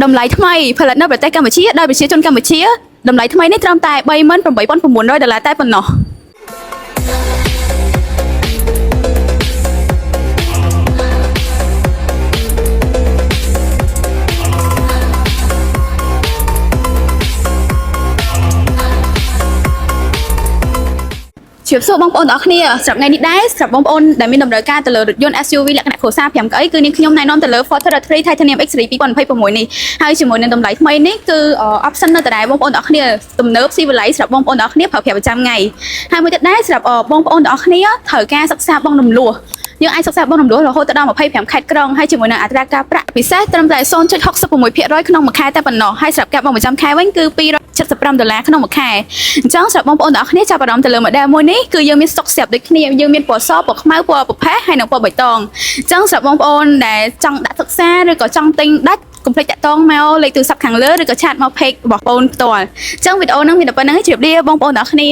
តម្លៃថ្មីផលិតនៅប្រទេសកម្ពុជាដោយប្រជាជនកម្ពុជាតម្លៃថ្មីនេះត្រឹមតែ$38,900តែប៉ុណ្ណោះជម្រាបសួរបងប្អូនទាំងអស់គ្នាសម្រាប់ថ្ងៃនេះដែរសម្រាប់បងប្អូនដែលមានតម្រូវការទៅលើរថយន្ត SUV លក្ខណៈគ្រួសារ5កៅអីគឺនាងខ្ញុំណែនាំទៅលើ Ford Territory Titanium X Series 2026នេះហើយជាមួយនឹងតម្លៃថ្មីនេះគឺ option នៅដដែលបងប្អូនទាំងអស់គ្នាទំនើបស៊ីវិល័យសម្រាប់បងប្អូនទាំងអស់គ្នាប្រើប្រាស់ប្រចាំថ្ងៃហើយមួយទៀតដែរសម្រាប់បងប្អូនទាំងអស់គ្នាត្រូវការសិក្សាបង់រំលោះយើងអាចសិក្សាបង់រំលោះរហូតដល់25ខេត្តក្រុងហើយជាមួយនឹងអត្រាការប្រាក់ពិសេសត្រឹមតែ0.66%ក្នុងមួយខែតែប៉ុណ្ណោះហើយសម្រាប់ការបង់ប្រចាំខែវិញគឺ$275ក្នុងមួយខែអញ្ចឹងសម្រាប់បងប្អូនទាំងអស់គ្នាចាប់អារម្មណ៍ទៅលើ model មួយនេះគឺយើងមានស្តុកស្រាប់ដូចគ្នាយើងមានពណ៌សពណ៌ខ្មៅពណ៌ប្រផេះហើយនិងពណ៌បៃតងអញ្ចឹងសម្រាប់បងប្អូនដែលចង់ដាក់សិក្សាឬក៏ចង់ទិញដាច់កុំភ្លេចតាក់ទងមកលេខទូរស័ព្ទខាងលើឬក៏ឆាតមក page របស់បងប្អូនផ្ទាល់អញ្ចឹងវីដេអូហ្នឹងមានតែប៉ុណ្្នឹងជម្រាបលាបងប្អូនទាំងអស់គ្នា